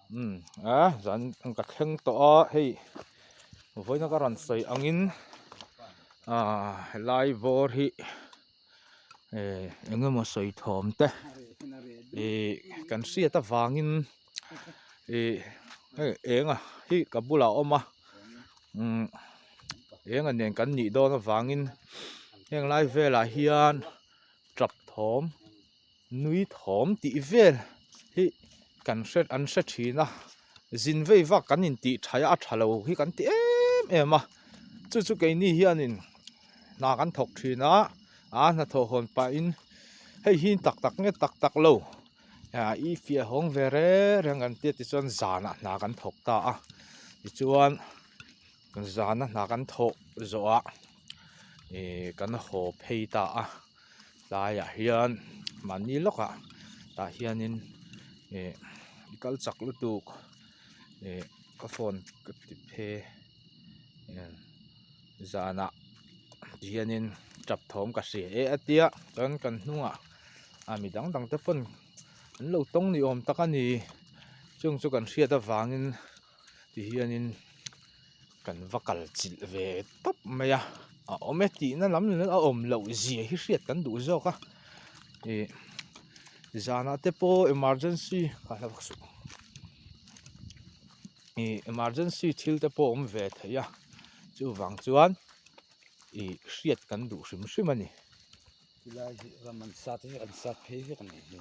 zan ang ka thleng to a hei voina ka ran sei angin lai bor hi engemaw sei thawm te kan hriat awangin enga hi ka bula awma enga nen kan nih dawn awangin heng lai velah hian trap thawm nui thawm tih vel hi kan an hre thin a zin vei vak kan in tih thai a tha lo hi kan ti em a chu ke ni hianin na kan thok thina na thaw hon pa in hei hin tak nge tak lo i fia hong ve reng kan ti chuan zana na kan thok ta a ti chuan zana na kan thok zo a kan haw phei ta a laiah hian mani loka ta hianin kal chak lutuk ka phone ka ti phe zana hianin trap thawm ka hria atia kan hnunga midang dang te pon an lo tong ni awm tak ani chung chu kan hriat awangin ti hianin kan vakal chilh ve tap mai a awm e tih na lam a awm lo zia hi hriat kan duh zawk a zana te pawh emergency emergency thil te pawh awm ve thei a chu wang chuan hriat kan duh hrim hrim ani Lai raman sat hi an sat phei hi kan hi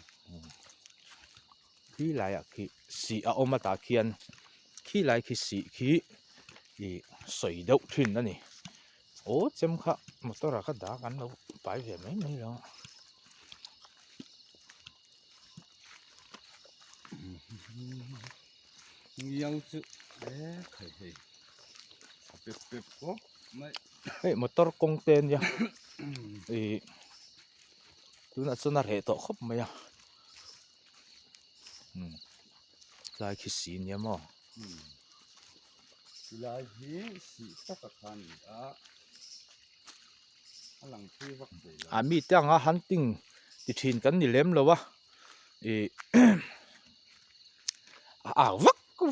khi laiah khi si a awm ata khian khi lai khi si khi soi deuh thin ani chem kha motor a kha dak an lo pai ve mai lo nhau chu khởi hei pep ko mai hei motor kong ten ya tuna chuna re to khop mai a lai khi si ni mo lai hi si taka khan alang phi vak de la mi tang a hunting ti thin kan ni lem lo wa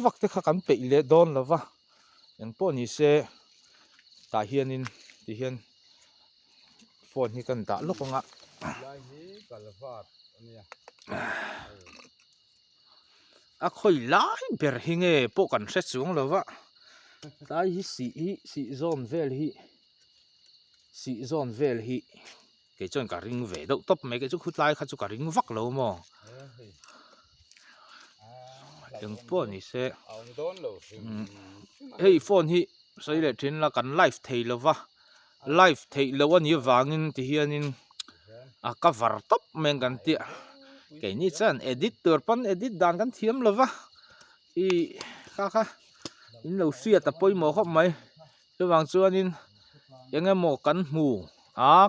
vak te kha kan pe le don lo wa en po ni se ta hianin ti hian phone hi kan da lokonga lai hi kalvat ania a khoi lai ber hi nge po kan hre chung lo wa tai hi si zone vel hi ke chon ka ring ve do top me ke chu khut lai kha chu ka ring vak lo mo eng po ni se aung don lo hei phone hi sei le thin la kan live thei lo wa live thei lo ani wangin ti hianin a cover top men kan ti ke ni chan edit tur pan edit dan kan thiam lo wa kha in lo sia ta poimo khop mai chuwang chuanin engemaw kan hmu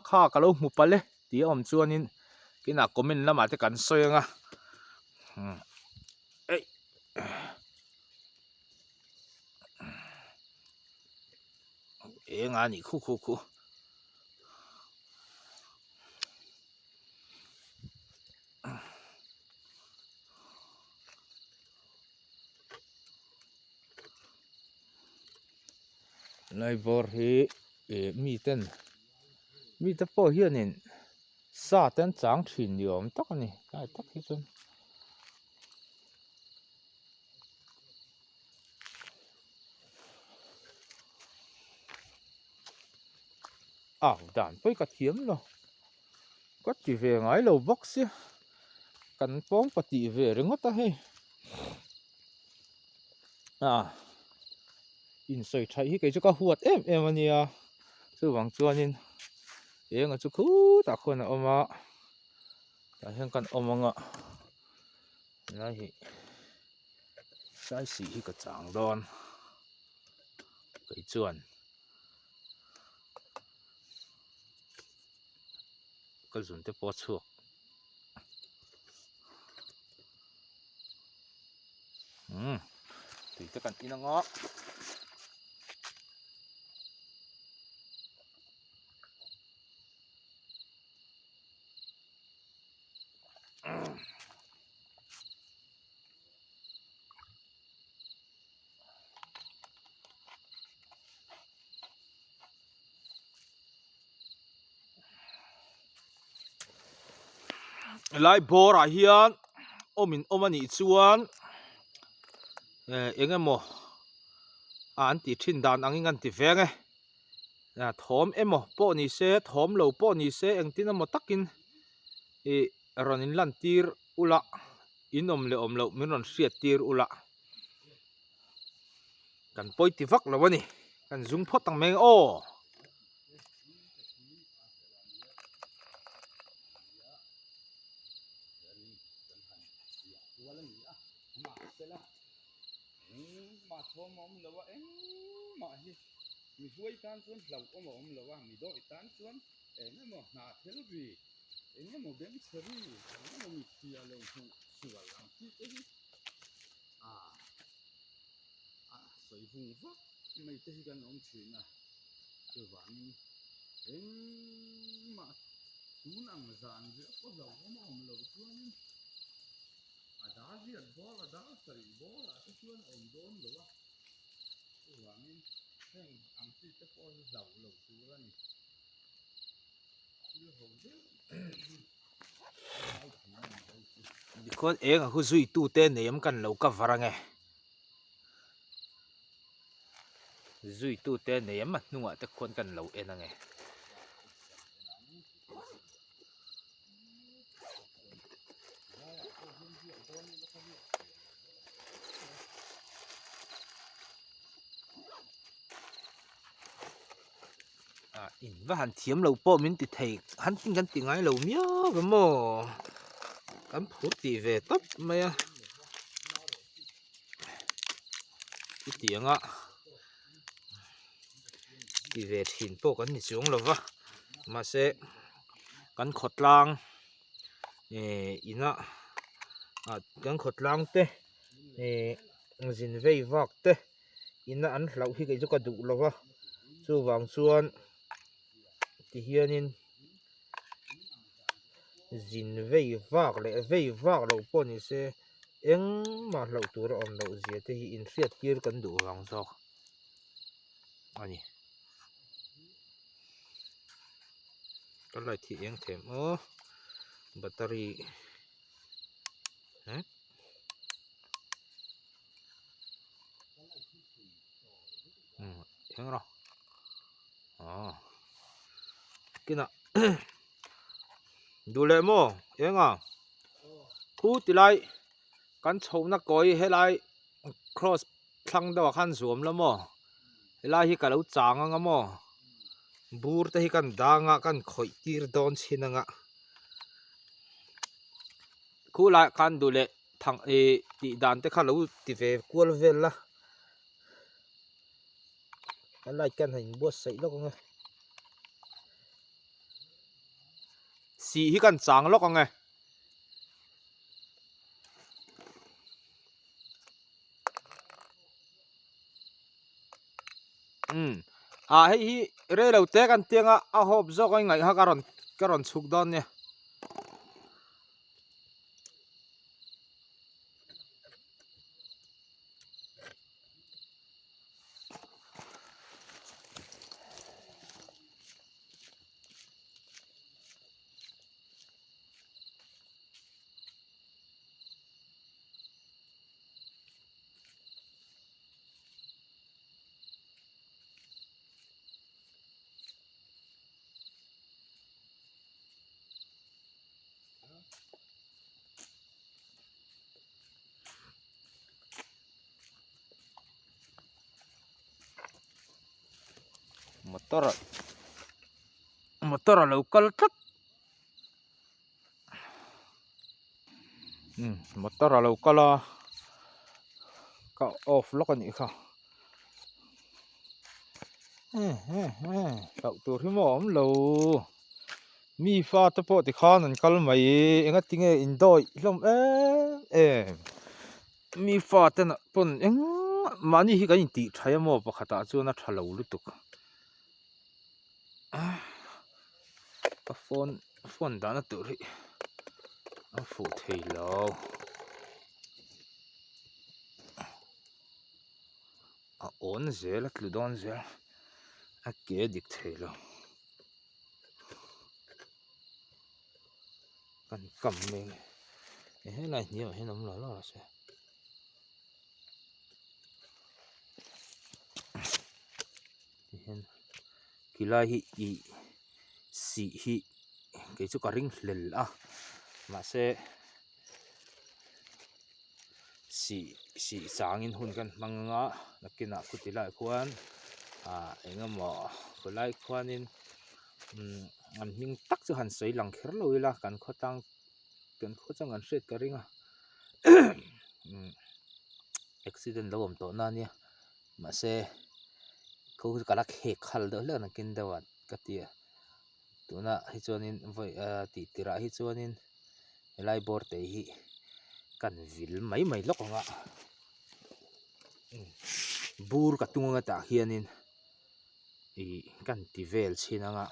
kha ka lo hmu pale ti awm chuanin kina comment lama te kan soenga enga ni khu lai bor hi mi te pawh hianin sa ten chang thin ni awm tak ani lai tak hi chun dan poi ka thiam lo có ti ve ngai lo box ya kan pong pati ve rengot a hei in soi thai hi ke chu ka huat em ania chu wang chuanin enga chu khu ta khona oma ta hian kan omanga lai hi sai si hi ka chang don kai chuan ka zun te po chuak tui te kan inanga lai bora hian omin omani chuan engemaw an ti thin dan angin an ti venge thawm emaw pawh ni se thawm lo pawh ni se engtin emaw takin ronin lan tir ula in om le om lo min ron hriat tir ula kan poiti vak lo ani kan zung phot tang meng o mà thua mà ông lâu em mà hi mi vui tan xuân lâu ông lâu mi đôi tan xuân em mà na thế gì em mà bên chơi em mà mi kia lâu thu sửa làm chi thế à sợi vùng vắt mấy cái cái ông chuyện à từ vạn em mà chú nằm dàn giữa có lâu ông lâu xuân đá giết bó là đá sấy bó là cái chuông ổn đốn được không? Cái quả mình xem ăn tí cái con dầu lẩu chú ra này, như hầu thế. con eng a hu zui tu te nem kan lo ka varange zui tu te nem a hnunga te khon kan lo enange in va han thiam lo pawh min ti thei han tin kan ti ngai lo mia gamo kan phut ti ve top mai a ti tianga ti ve thin pawh kan ni chung lova ma se kan khotlang ina kan khotlang te zin vei vak te ina an hlau hi kai chu ka duh lova chu wang chuan ti hianin zin vei vak le vei vak lo pawh ni se engmah hlau tur a awm lo zia te hi in hriat tir kan duh wang zawk ani kan lai thi eng them battery eng ro kina dule mo enga thu ti lai kan chhouna koi helai cross thlang daw khan zuam lamo helai hi ka lo chang anga mo bur te hi kan danga kan khoi tir don chinanga khu lai kan dule thang ti dan te kha lo ti ve kual vel la kan lai kan hin bo sei lo nga si hi kan chang lo nga hei hi re lo te kan tianga a hop zo kai ngai ha karon chuk don ne motor lo kal tak motor lo kala ka off lo kan i kha cậu tur hi mo om lo mi fa te pawh ti khan an kal mai enga tinge in doi hlom mi fa te na pon mani hi kan ti thaya mo pakhata chuan a thalo lutuk phone dana tur hi a fu thei lo a on zel a tludon zel a ke dik thei lo kan kam me he lai nhiều he nằm lo sẽ hen kilai hi I si hi cái chỗ cả ring lel mà sẽ si sangin hun kan manga nakina kutilai khuan engemaw kulai khuanin an hming tak chu han sei lang kher loila kan khotang kan khotang an hret ka ringa accident lo om to na nia ma se ko kala khek khal do le na kin dawat ka tia tuna hi chuanin voi ti tira hi chuanin helai bor te hi kan vil mai mai lok nga bur ka tunga ta hianin I kan ti vel chinanga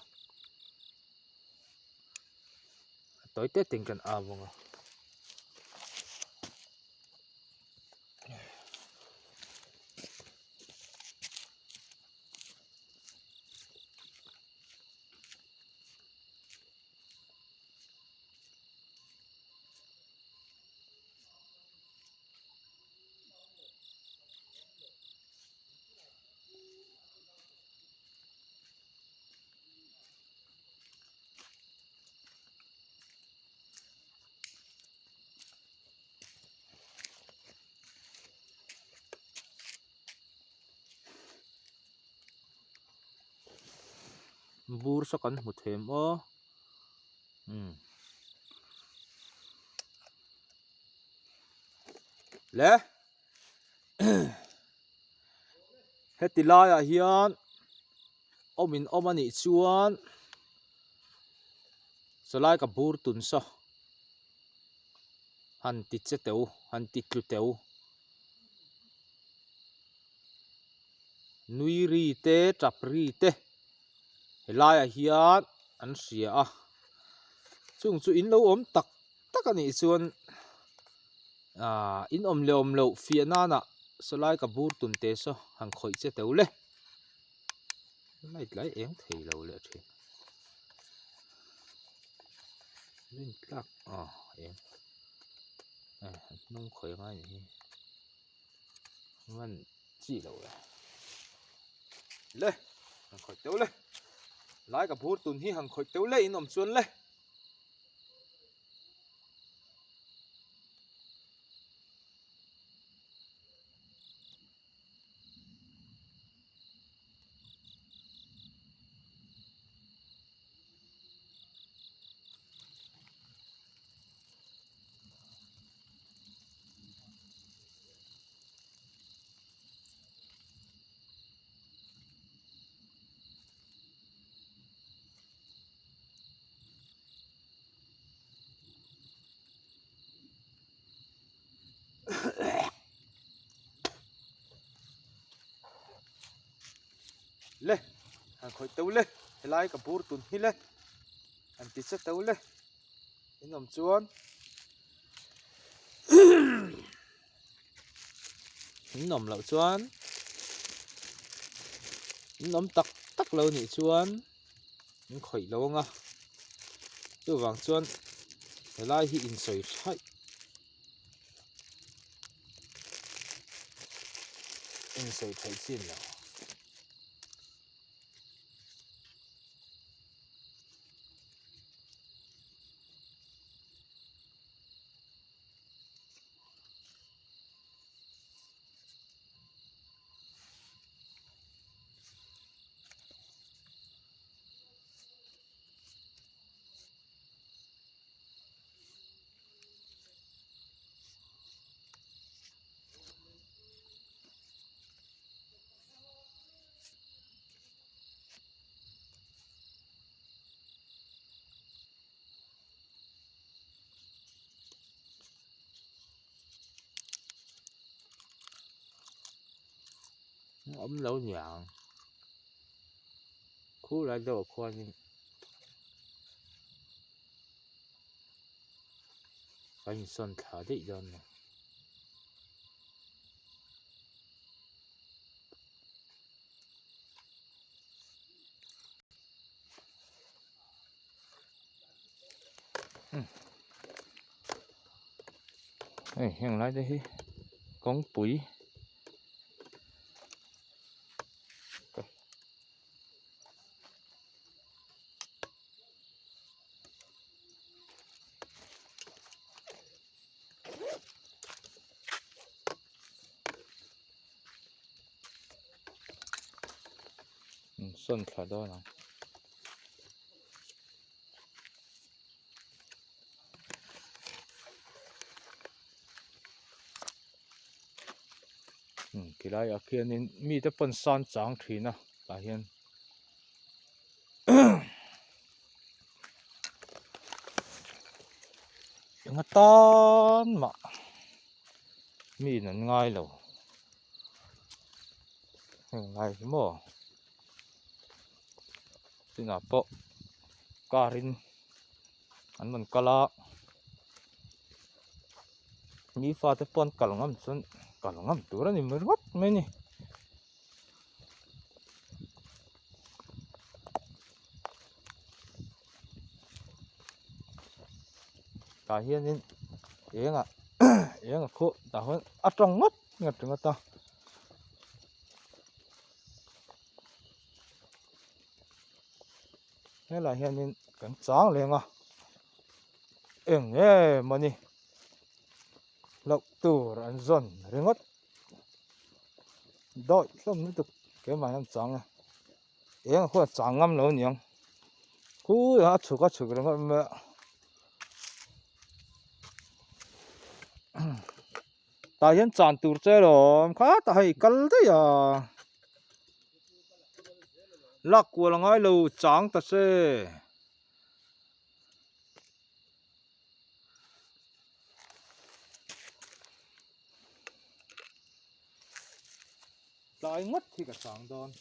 toite ting kan awanga bur sa kan hmu them o le heti laia hian omin omani chuan salai ka bur tun sa han ti che teu han ti tlu teu nui ri te trap ri te helai hian an ria chung chu in lo om tak tak ani chuan in om lo fianana salai ka bur tun te so han khoi che teu le mai lai eng thei lo le the rin tlak eng nong khoi ngai ni man chi lo le han khoi teu le lai ka bur tun hi han khoi teu le in om chuan le le han khoi teu le helai ka bur tun hi le an ti che teu le in om chuan in om lo chuan in om tak tak lo ni chuan in khoi lo nga chu wang chuan helai hi in soi thai in soi thai chin lo om lo nhàng khu lại đồ khoan bánh son thả đấy don hiện lại đây con bụi xuân thả đó nào kỳ lai ở kia nên mi tới phần san trắng thì na là hiện những cái tan mà mi nó ngay rồi ngay cái mỏ thì nào bộ karin anh mình kala mi pha tới phần kalangam tu ra ni mervat mấy ni cả hiện nên yeng à yeng à khu ta hơn trong ngất ngật ngật ta thế là hiện nên cảnh sáng liền à yeng nghe mà ni lộc tu ran zon ringot đôi không nữa được cái mà em sáng à yeng khu sáng ngâm lâu nhỉ khu ya chu cái đó mà ta hiện chán tur chơi rồi khá ta hay cල් đấy à lạc của là ngay lâu trắng ta sẽ lại mất thì cả sáng đòn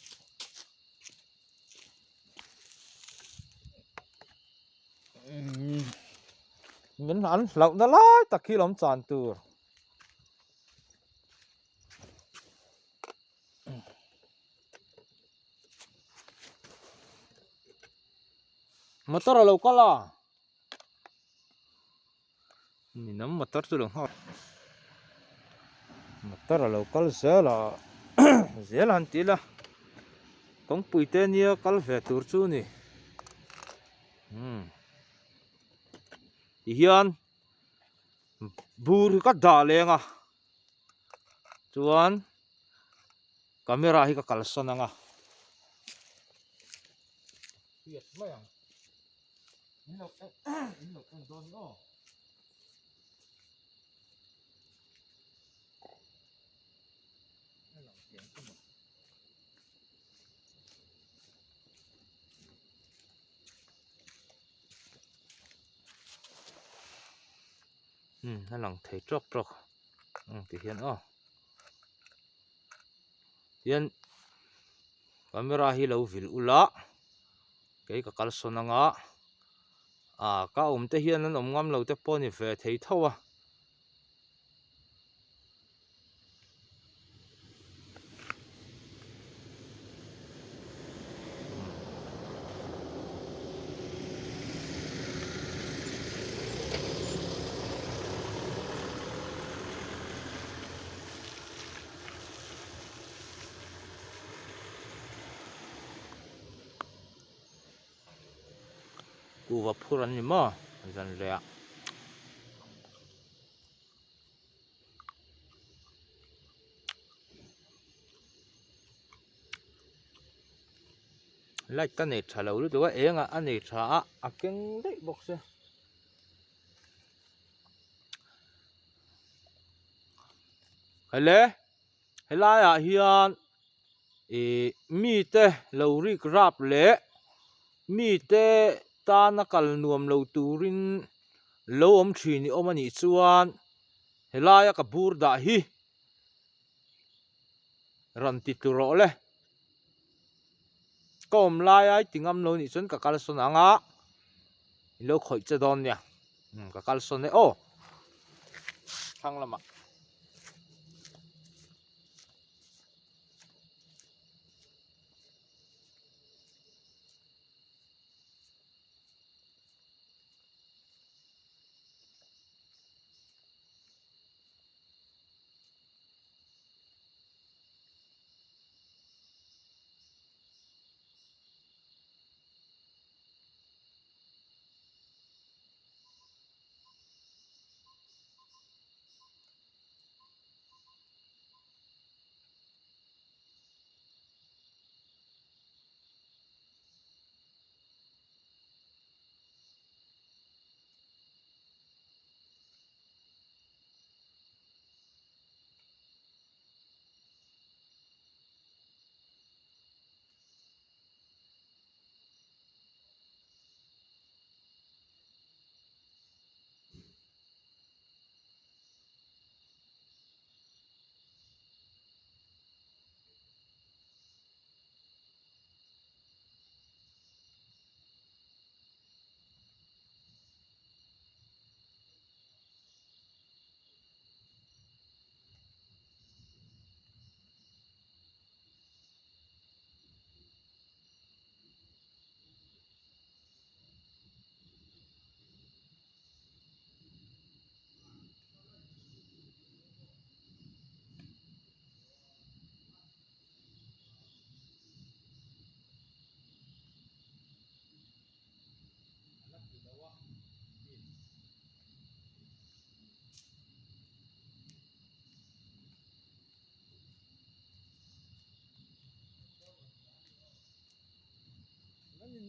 mình ăn lẩu đó lại ta khi làm chán tur motor lẩu cá la nhìn nắm motor tu lẩu motor lẩu cá dễ là dễ là anh tí là công bụi tên nhia cá về tur chu nè hiền bur ka da lenga chuan camera hi ka kalson anga yes mayang ino kan don no nó lòng thấy trọc trọc thì hiện hiện camera hi lo vil ula cái ka kalson anga ka te hian an ngam lo te pawh ni ve thei tho a ku va phuran ni ma zan le lại ta này trả lâu rồi em à anh này trả kinh đấy bốc xe hay lẽ hay là hiền mi te lâu ri grab lẽ mi te ta na kal nuam lo turin lo om thi ni om ani chuan hay là ka bur da hi ran ti tu ro le kom lai ai tingam lo ni chun ka kal son anga lo khoi che don nia ka kal son ne o thang lama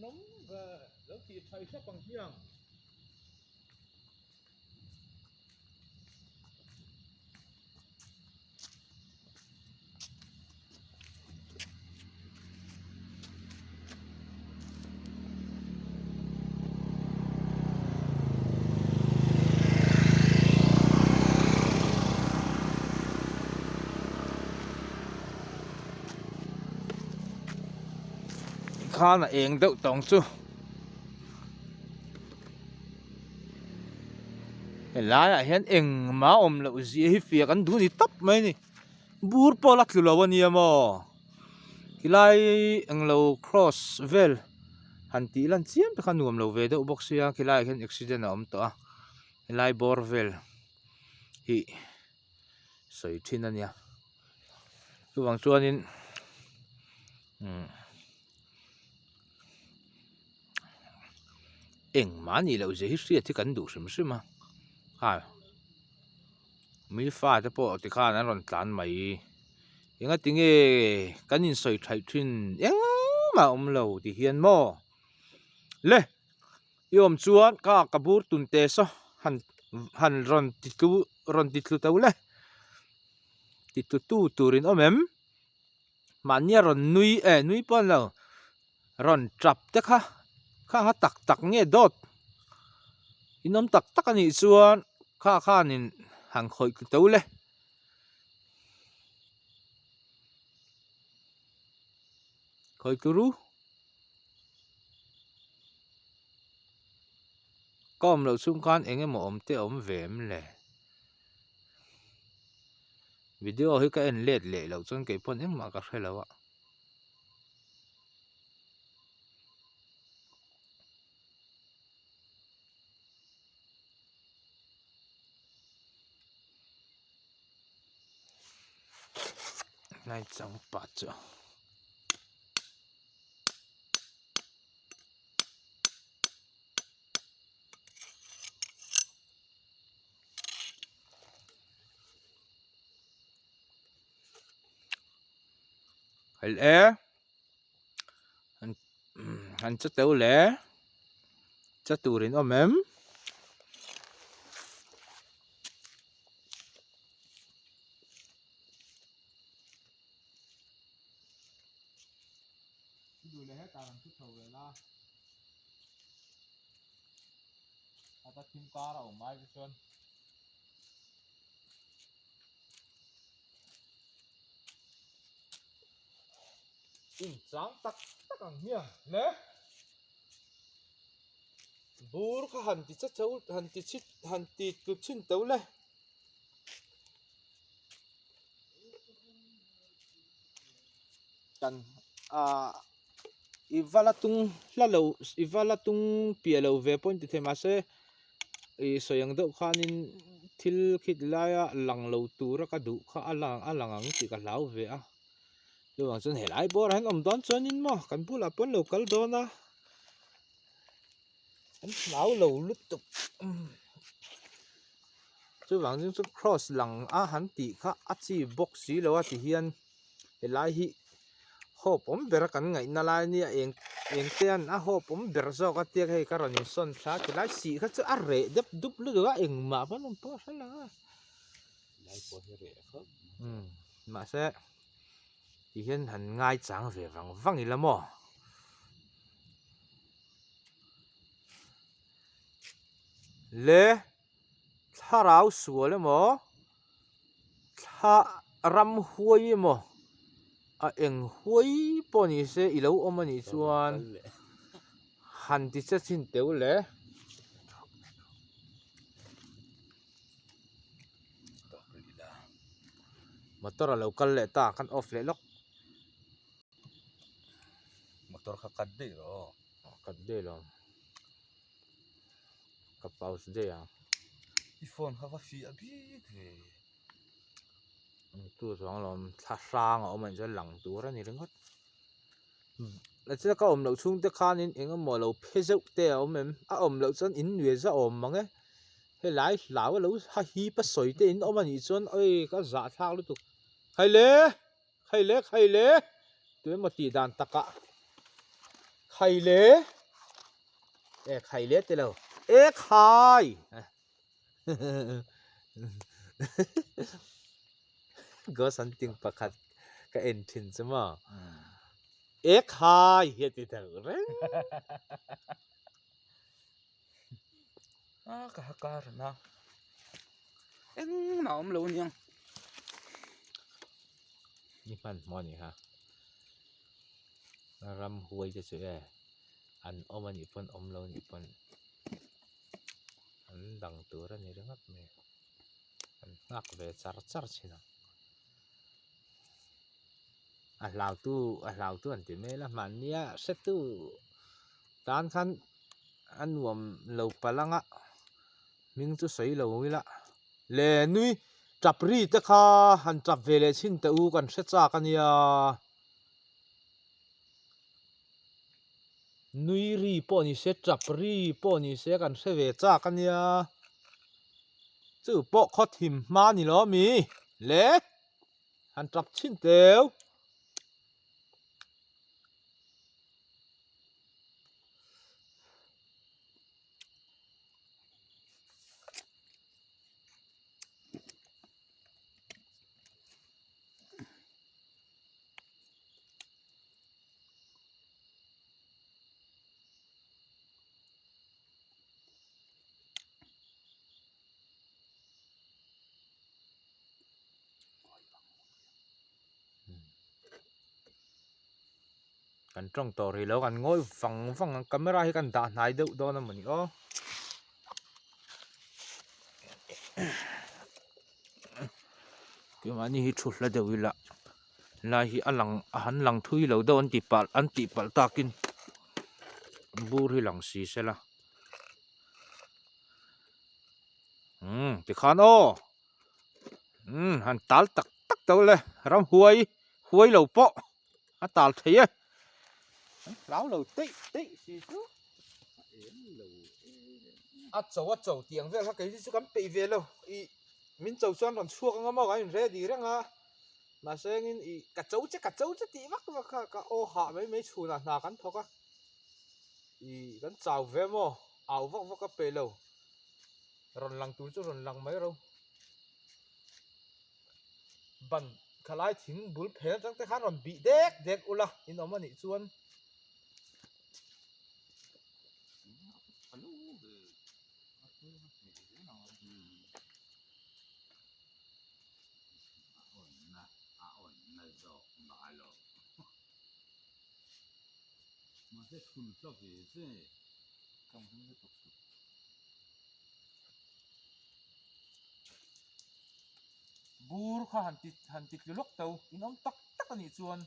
nóng và lâu thì thay sắc bằng hiang khá là eng đậu tổng chu lá là hiện eng má lâu gì hi phía kan du ni tấp mấy nè bur po lắc lu anh em à cái lai eng lâu cross vel han ti lan chiam pe khan nuam lo ve do box ya cái lai hiện accident om to cái lai bor vel hi soi thin anh ya chu wang chuan in eng má ni lo gì hi ria thì kan du sim sim à ha mi fa te po ti khan an ron tlan mai inga tinge kanin soi thai thin eng ma lo ti hian mo le yom chuan ka kabur tun te so han ron ti tlu to le ti tu turin omem mania ron nui pon lo ron trap te kha ha tak nge dot inom tak ani chuan kha nin hang khoi to le khoi turu com lo chung khan enge mo om te om vem le video hi ka en let le lo chon ke pon eng ma ka hrelo a nai chang pa chu hel e han cha teu le cha turin omem du le he ta ran thu thau le la ata thim ka ra mai bi chon in chang tak ang hiang le bur kha han ti cha chau han ti tu chin to le kan ivala tung pia lo ve point ti thema se i soyang do khanin thil khit laya lang lo tura ka du kha alang ang ti ka lau ve a lo ang chon helai bor han om don chon in mo kan pula pon local dona an lau lo lut tuk chu wang jing chu cross lang a han ti kha achi box si lo a ti hian helai hi hop om ber kan ngai na lai ni eng ten a hop om ber zo ka tiak hei ka ron in son thla ti lai si kha chu a re dep dup lu ga eng ma ban om po hala lai po he re kha ma se ti hian han ngai chang ve wang i lamo le tharau sual mo tha ram huai mo a eng huai poni se i lo om ani chuan han ti cha chin teu le motor a local le ta kan off le lok motor kha kat de ro kat de lo ka pause de ya i phone kha va fi a bi the tu song lom thla sang om an ja lang tur ani ringot la cha ka om lo chung te khanin enga mo lo phezeu te om em a om lo chon in nue za om mange he lai law lo ha hi pa soi te in om ani chon oi ka za thak lu tu khai le tu mo ti dan taka khai lệ khai lệ thế nào khai có sẵn tiếng bạc khát cái engine chứ mà khai hiện thì thằng đấy cả cả na em nào lâu nhangนี่มันมอนี่ฮะรำหวยจะเสียอันอมันญี่ปุ่นอมเราญี่ปุ่นอันดังตัวนี่เรื่องอะไรอันนักเวชาร์ชาร์ชินะอันลาวตู้อันที่ไม่ละมันเนี่ยเสร็จตู้ตานคันอันวมเราพลังอ่ะมิงจะใส่เราไว้ละเลนุยจับรีตะค่ะหันจับเวเลชินตะอูกันเสร็จจากกันเนี่ยนุยรีปอนี่เสร็จจับรีปอนี่เสร็จกันเสเวจากกันเนี่ยจู่ปอขอทิมมานี่เหรอมีเละหันจับชินเตียวกันจ้องต่อเลยแล้วกันง่อยฟังกล้องไม่ให้กันด่าไหนเดือดโดนนะมันนี่อ๋อคือมันนี่ชุดละเดี๋ยววิละลายอันหลังทุยแล้วโดนอันติปัลตากินบูร์ที่หลังสีเสละติขานโอหันตัลตักตัวเลยรำหวยเหล่าเปาะอันตัลเทียlão đầu tị xí chú châu tiếng về các cái gì cũng bị về đâu mình châu xoan còn chua cái mà cái gì đi rằng mà xem in cả châu chứ tí mắc mà cả ô hạ mấy chú là cắn thôi á cắn chào về mà ảo vóc cái bể lâu rồi lăng túi cho rồi lăng mấy đâu bẩn khai lại thím bún phèn chắc cái khác còn bị đét ula in nó mà nị chuan mà sẽ thun cho về thế trong cái tục bur kha han tit lok tàu inom tak ani chuan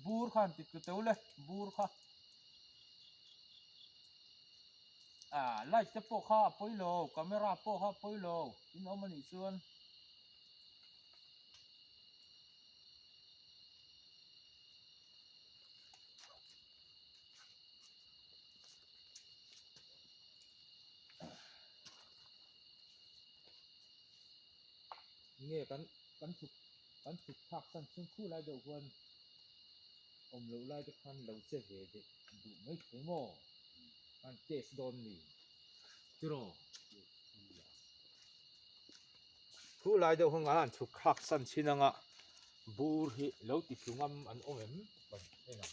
bur kha han tit tàu le bur kha light te po kha poilo camera po kha poilo inom ani chuan nghe cắn sụp thạc san xương khu lại đầu quân ông lâu lại cái khăn lâu sẽ về để đủ mấy cái mỏ anh test đòn mì chứ rồi khu lại đầu không anh sụp thạc san xin anh ạ bur hi lâu thì chúng anh ôm em bận đây nào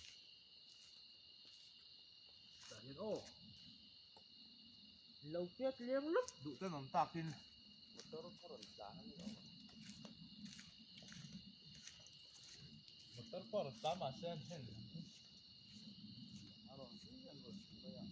nhiên ô lâu chết liếm lắm đủ tên ông ta kinh motor puro daan motor por tama sen aron yan bos kaya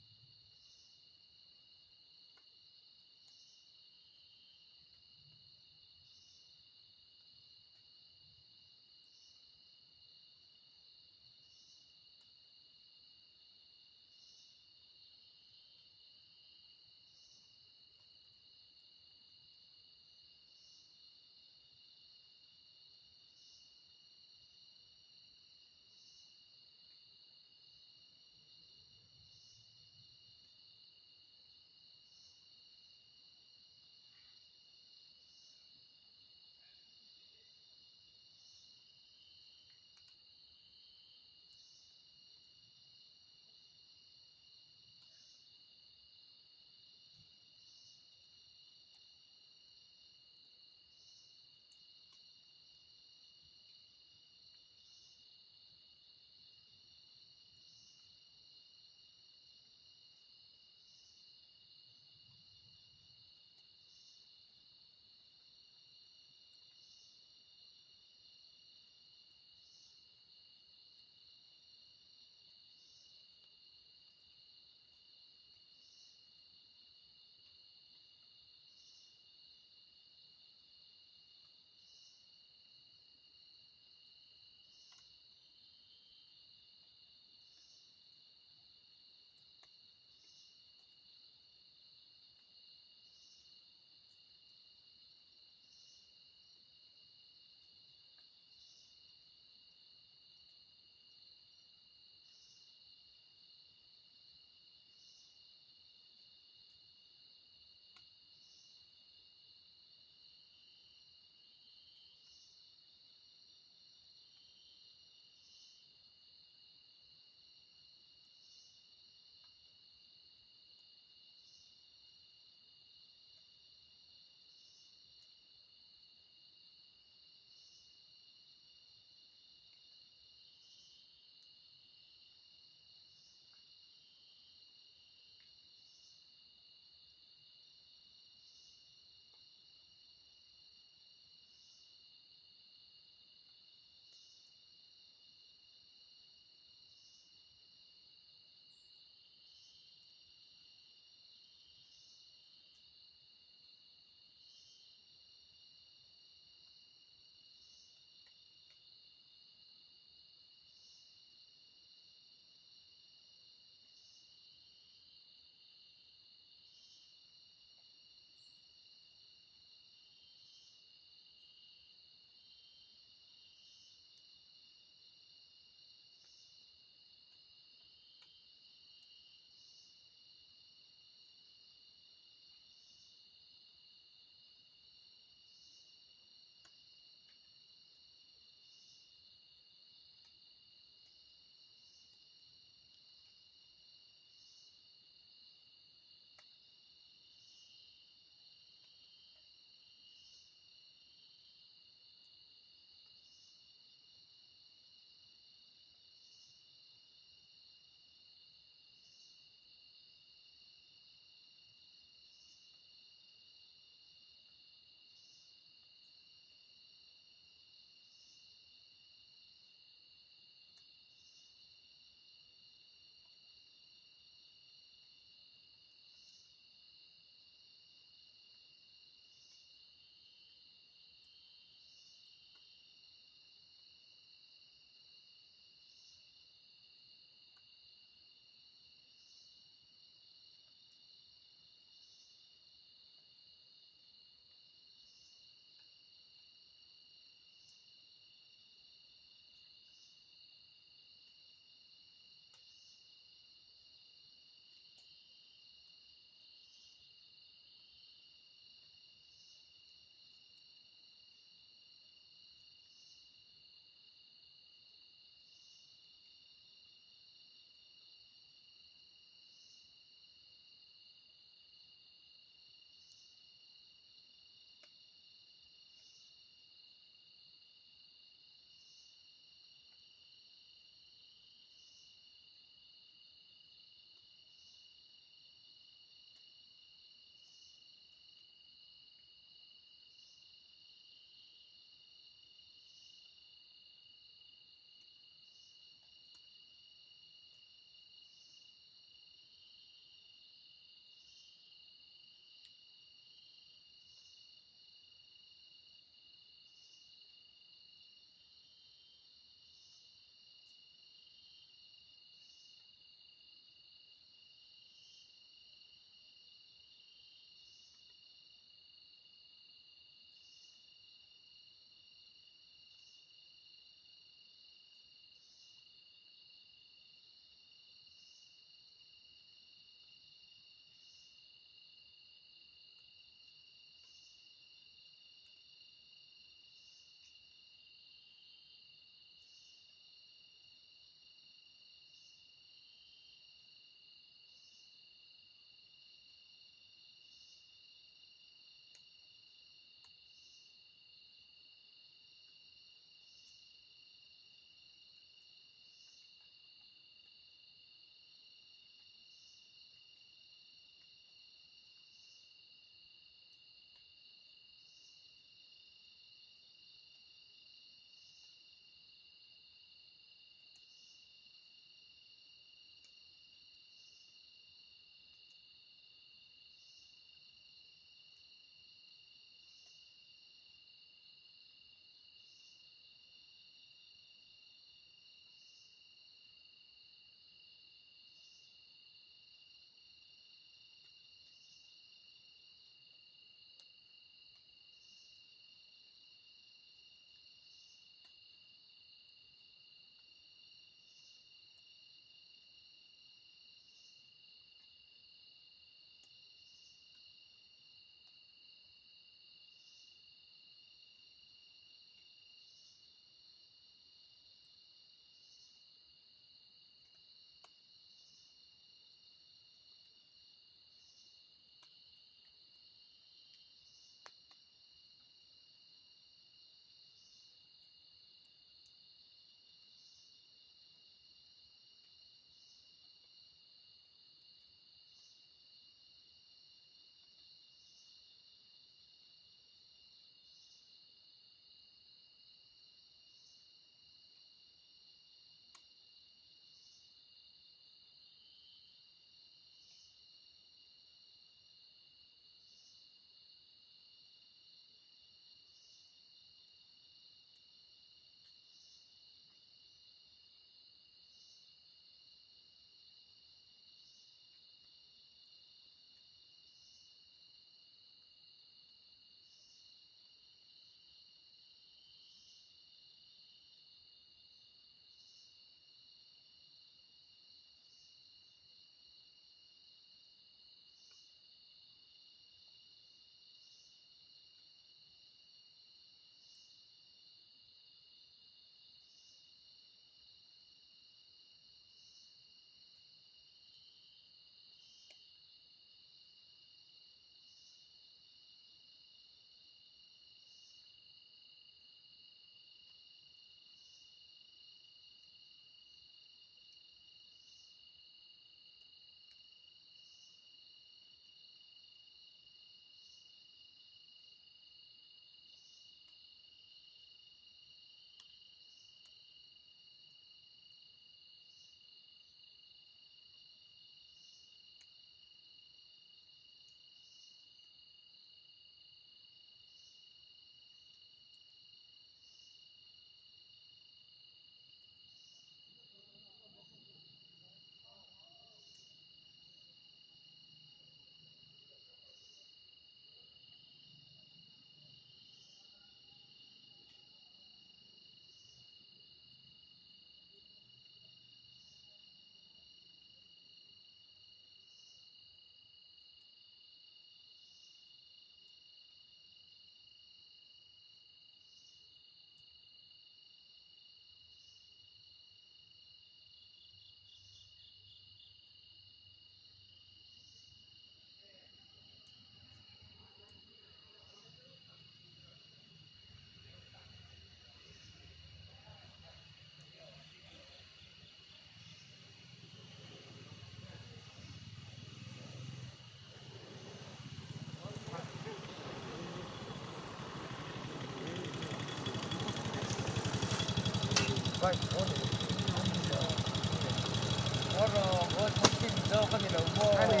kan ilo mo. Ani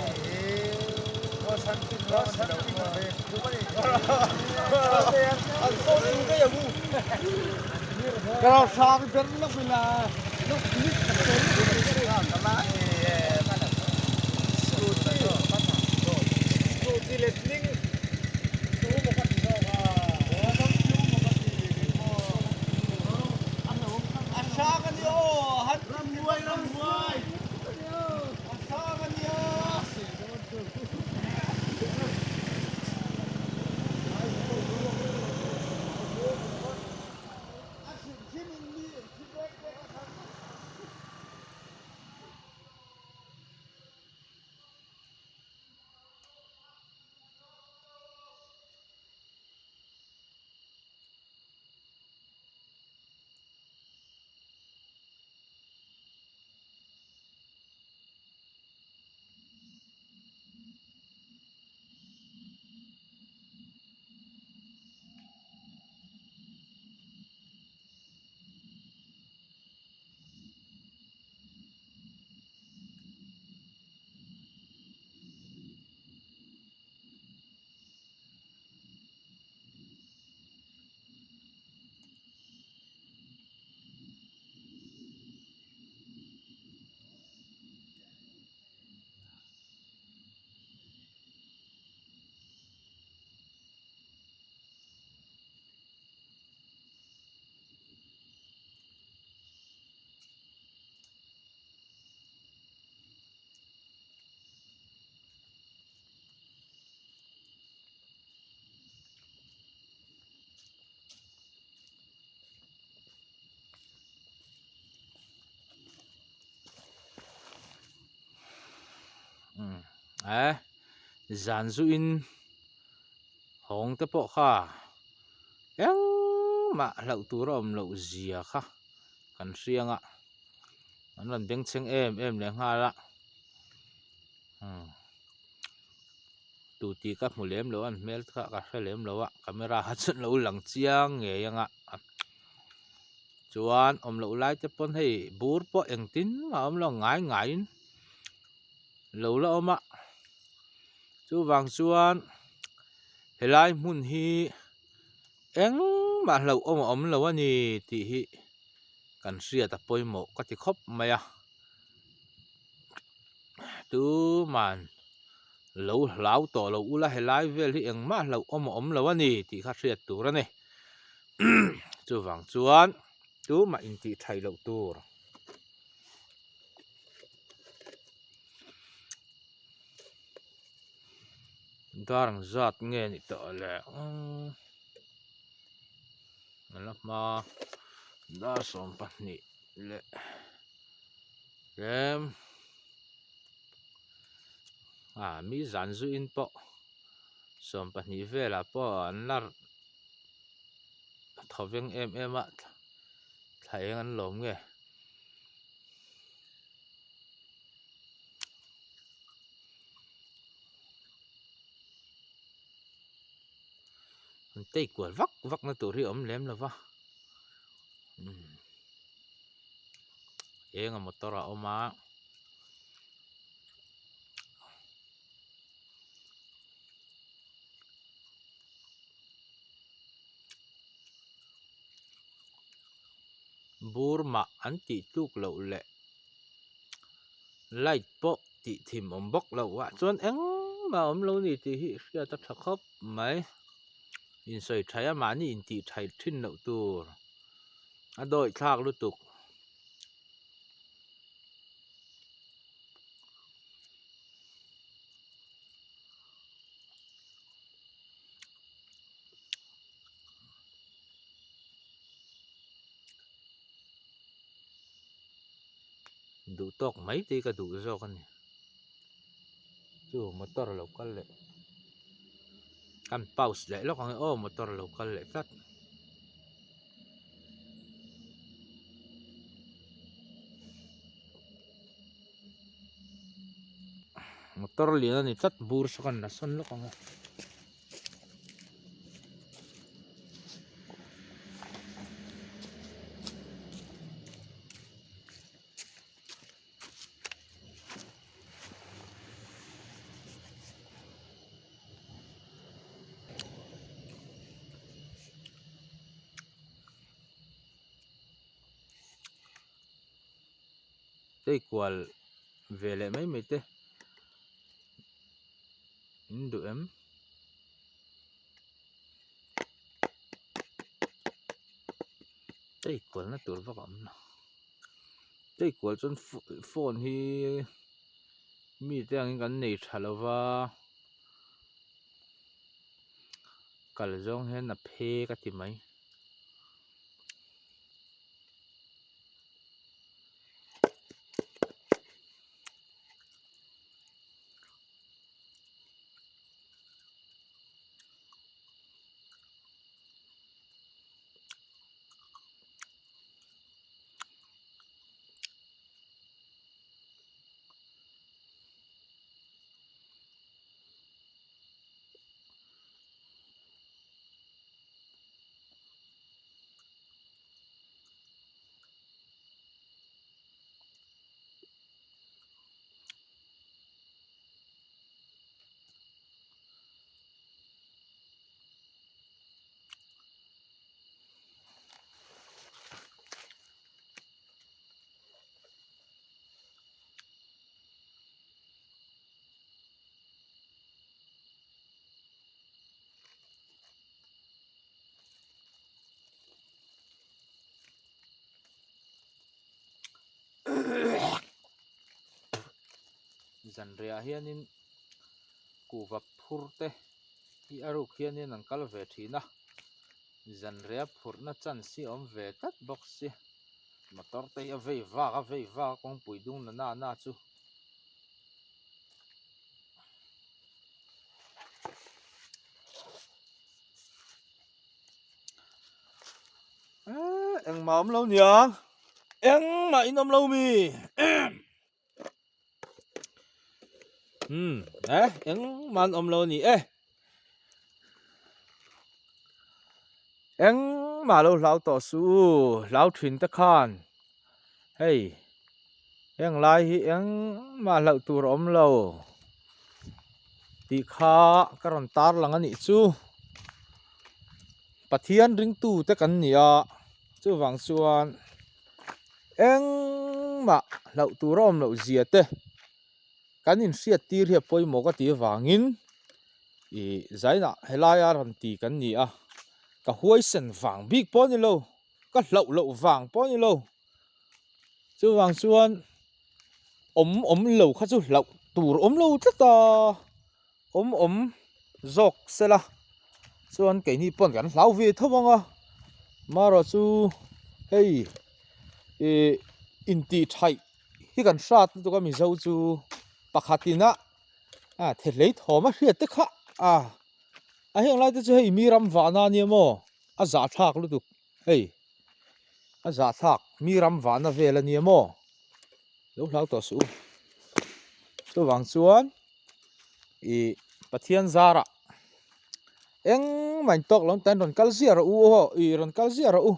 Mo san tin lo lo san ilo ni mo. be du mani Ang so tu ka yamu. kalau sang ber lo bila lo ni ka kala Scooty letning. Tu mo ka tiso ka. Asakan niyo. Rambuay. Asakan niyo. Zan zu in hong te pawh kha engmah hlau tur a awm lo zia kha kan hrianga an ran beng cheng em le ngala tu ti ka hmu lem lo an hmel kha ka hre lem lo a camera ha chun lo lang chiang nge yanga chuan awm lo lai te pon hei bur pawh eng tin ma awm lo ngai in lo la awma chu wang chuan helai hmun hi engmah hlau awm lo ani tih hi kan hriat a pawimawh ka ti khawp mai a tu man lo hlau tawh lo ula helai vel hi engmah hlau awm lo ani tih kha hriat tur ani chu wang chuan tu ma in tih thai lo tur darang zat nge ni to le ma da som pahnih le kem mi zan zu in pawh som pahnih vela pawh an lar thoveng em a thlaieng an lawm nge an tei kual vak na tur hi awm lem lova enga motor a awma burma an tih tluk lo le light pawh tih thim awm bawk lo a chuan engmah awm lo ni tih hi hriat a tha khawp mai insawi thai a mah ni in tih thai thin lo tur a dawi thlak lutuk duh tawk mai te ka duh zawk ani chu motor lo kal leh kan pause leh lawk ange motor lo kal leh tlat motor lian ani tlat bur sakan na son lawk ange tei kwal ve le mai te in du em tei kwal na tur vak am na tei kwal chon phone hi mi te angin kan nei thalova kal zawng hian na phe ka ti mai zanria hianin kuva phur te hi aruk hianin an kal ve thina zanria phurna chance si om ve tat box si motor te a vei va kong pui dung na chu eng ma om lo nia eng ma in om lo mi eng man om lo ni eng ma lo lau to su lau thin ta khan hey eng lai hi eng ma lau tur om lo ti kha karon tar lang ani chu pathian ring tu te kan nia chu wang chuan eng ma lau tur om lo zia te kan in hriat tir hi poimo ka ti wangin i zaina helaya ran ti kan ni a ka huai sen wang big po ni lo ka hlau wang po ni lo chu wang chuan om lo kha chu hlau tur om lo ta om zok sela chuan ke ni pon kan hlau ve thawanga maro chu hei in ti thai hi kan hrat tu ka mi zo chu pakhatina thelei thawma hriat te kha a heng lai te chu hei mi ram wana ni mo a za thak lu tu hei a za thak mi ram wana vela ni mo lo hlau to su chu wang chuan pathian zara eng main tok long tan ron kalzia ra u ho ron kalzia ra u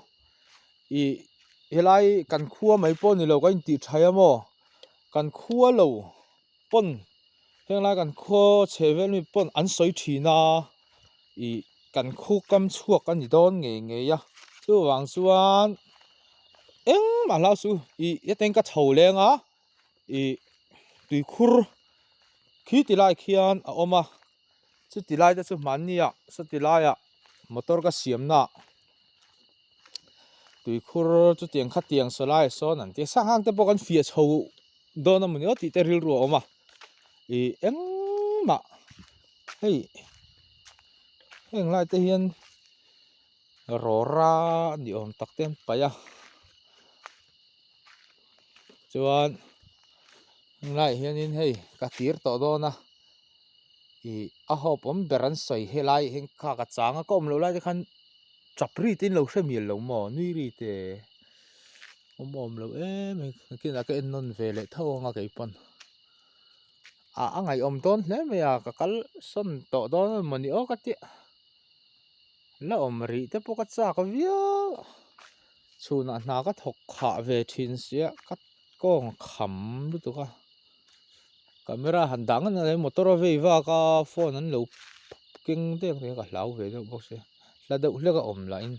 helai kan khuwa mai pon ni lo kan ti thaya mo kan khuwa lo pon henglai kan kho chevel mi pon an soi thina kan khu kam chuak kan ni don nge ya chu wang chuan eng ma lau su yateng ka chho lenga tui khur khi ti lai khian a oma chu ti lai te chu man nia sa ti lai a motor ka siam na tui khur chu tiang kha tiang so lai so nan ti sang hang te pok an fia chho don amuni o ti te ril ru oma eng ma hei heng lai te hian rora ni om tak ten paya chuan heng lai hianin hei ka tir to dona a hop om beran soi helai heng kha ka changa kom lo lai te khan chapri tin lo hремil lo mo nui ri te om lo kina ka en non ve le thawanga ke pon angai om ton hle me ya ka kal son to don mani o ka ti la om ri te po ka cha ka via chuna na ka thok kha ve thin sia ka kong kham lu tu ka camera han dang na le motor ve wa ka phone an lo king te ka hlau ve do box se la do hla ka om la in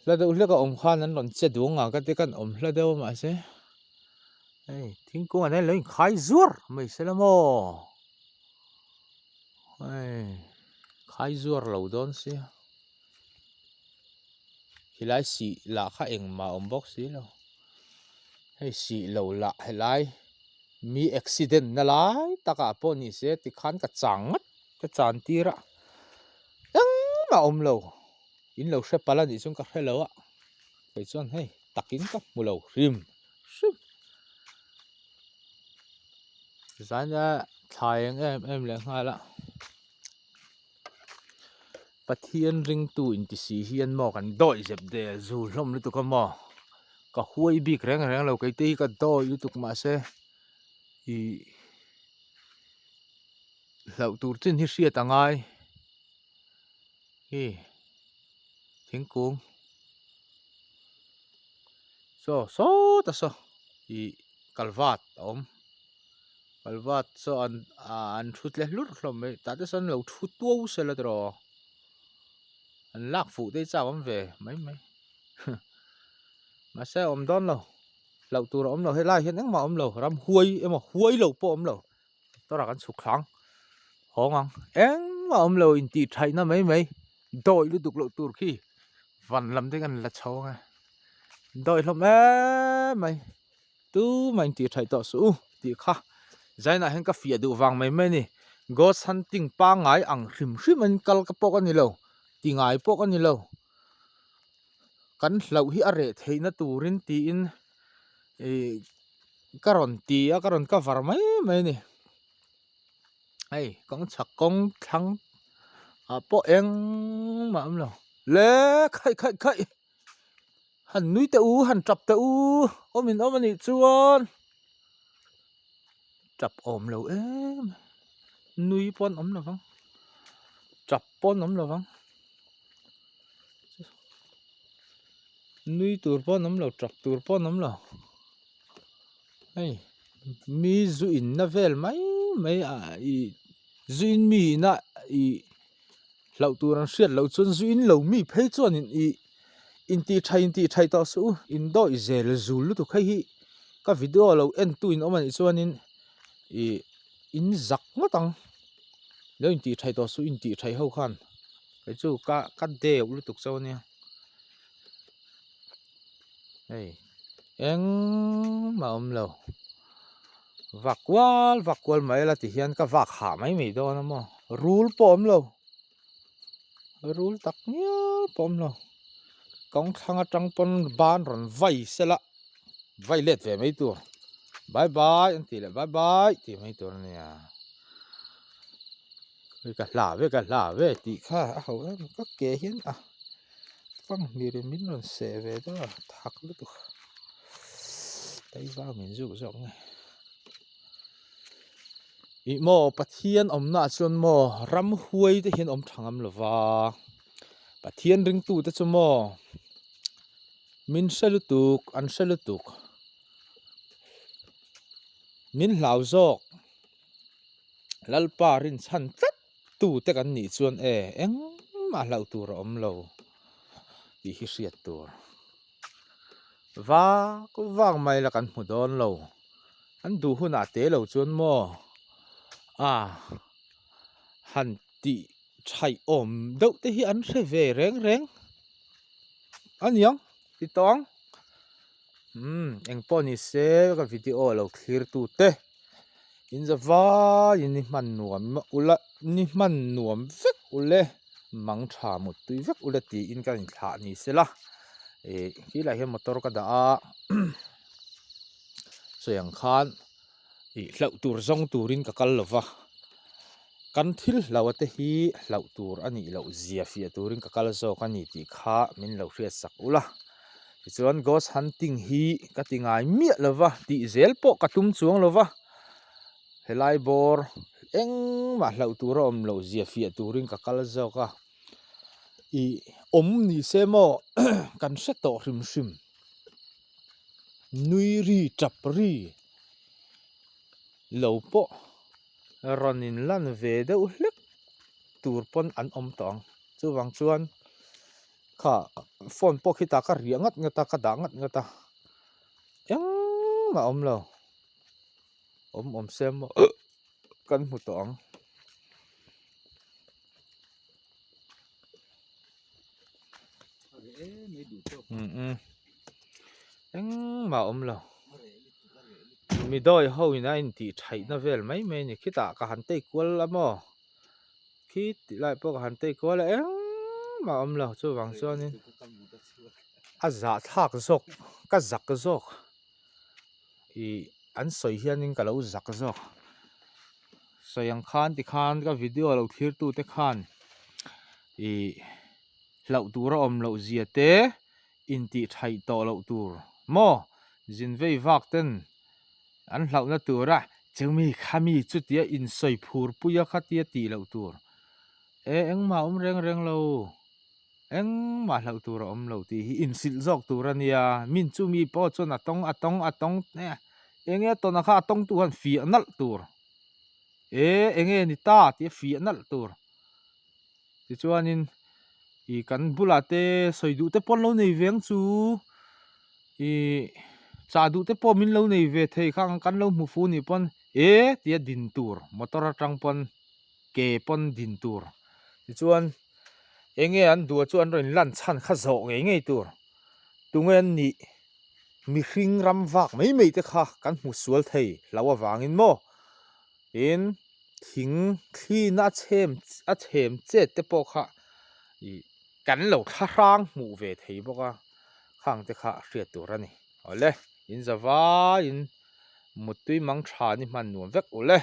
la do hla ka om khan an lon che du nga ka te kan om hla do ma se Hey, thính cũng ở đây lấy khai ruột mày sẽ làm mò. Hey, khai ruột lâu đón xí. Khi lại xị lạ khá em mà ông bốc xí lâu. Hey, xị lâu lạ hay lại mi accident na lại ta cả po ni sẽ thì khán cả chẳng ngắt cái chán tira. Em mà ông lâu. In lâu sẽ pala ni chung cả hay lâu ạ. Vậy chọn hey, takin ka mu lâu rim. Giá nha thai em lại ngay là bắt hiền ring tu in tí xì hiền mò cần đôi dẹp để dù lom lúc tụi mò cả huay bị reng reng lâu cái tí cả đôi lúc tụi mà sẽ thì lâu tu trên hi xia tang ai hi thiên cung so ta so thì kalvat so an thut le lut lom me ta te san lâu thut tu se la dro an lak phụ đây sao ông về mấy mà sẽ ông đón lâu lâu tu rồi ông lâu hay lai hiện mà ông lâu ram huay em mà huay lâu po ông lâu đó là cái sụt kháng khó ngang em mà ông lâu in tì thay nó mấy đôi lúc tục lâu tu khi văn làm thếกันlà cháu nghe đôi lắm mày tu mày tì thay tao su tì kha giải na hen ka fia du wang mấy nè ghost hunting pa ngai ang rim anh kal ka pok ani lo ti ngai pok ani lo kan hlau hi are theina turin ti in e karon ti a karon ka var mấy nè ai con chak con thăng à po eng mà âm lo lẽ khai hẳn núi teu hẳn chập teu ôm anh chuan chập ôm lâu em núi pon ôm lo vắng chập pon ôm lo vắng núi tur pon ôm lo chập tur pon ôm lo ai mi zuin na vel mấy à zuin mi na i lâu tur an siat lâu chuan zuin lâu mi phei chuan in ti thai ta su in do i zel zul lu tu khai hi ka video lo en tu in oman chuan in zak ngatang lo in ti thai ta su in ti thai ho khan cái chu ka de lu tuk chaw nia hey eng ma lo vak wal mai la ti hian ka vak ha mai do na mo rule pom lo rule tak nia pom lo công thang trăng pon ban ron vai se la vai let về mấy tur bye bye anh tỷ là bye bye thì mấy tur này à với cả lạ về tỷ kha hầu em các kế hiến à vâng đi đến mình ron sẽ về đó thắc lúc tục tay vào mình dụ rộng này ý mò bát thiên om na chuan mò ram huay te hiền om thằng am lova bát thiên ring tu te chu mò min salutuk an salutuk min lau zok lalpa rin chan tat tu te kan ni chuan eng ma lau tur om lo ti hi riat tur wa ko wang mai la kan hmu don lo an du huna te lo chuan mo han ti thai om deuh te hi an hre ve reng an yang ti tong eng poni se ka video lo clear tu te in zawa in ni man nuam ula ni man nuam vek ule mang tha mu tui vek ule ti in kan thla ni sela hi la he motor ka da a so yang khan hlau tur zong turin ka kal lova kan thil lawate hi hlau tur ani lo zia fia turin ka kal zo ka ni ti kha min lo hriat sak ula chuan ghost hunting hi ka tingai mi lova ti zel po ka tum chuang lova helai bor eng ma hlau tur om lo zia fia turin ka kal zo ka om ni se mo kan se to hrim nui ri chap ri lo po ronin lan ve deuh hlek tur pon an om tong chuwang chuan kha phone po khita ka riangat ngata ka da ngat ngata eng ma om lo om xem kan hmu tawng mấy đủ cho engmah awm lo mi dawi hoin a in tih theihna vel mai mai ni khitah ka han tei kual emaw khi tih lai pawh ka han tei kual a engmah awm lo chu wang chuanin a zah thlak zawk ka zak zawk i an sawi hianin ka lo zak zawk sawiang khan ti khan ka video lo thlir tu te khan i hlau tur a awm lo zia te in tih theih tawh lo tur maw zin vei vak ten an hlauna tura chumi khami chutia in sawi phur puya khatia ti lo tur engmah awm reng reng lo engmah hlau tur a awm lo ti hi in sil zawk tur ania min chu mi pawh chuan atong enge tawna kha atong tu han fiah nalh tur enge ni ta tia fiah nalh tur tichuanin i kan bulah te sawi duh te pawh an lo nei veng chu i cha duh te pawh min lo nei ve thei khang kan lo hmu fu ni pawn tia din tur motor atang pawn ke pawn din tur tichuan enge an dua chu an rawn lan chan kha zawh ngei tur tungen nih mihring ram vak mai te kha kan hmu sual thei hlo awangin maw in thing thlin a chem chet te pawh kha i kan lo tharang hmu ve thei bawk a khang te kha hriat tur ani ole in zawa in mutui mang tha ni hman nuam vek ule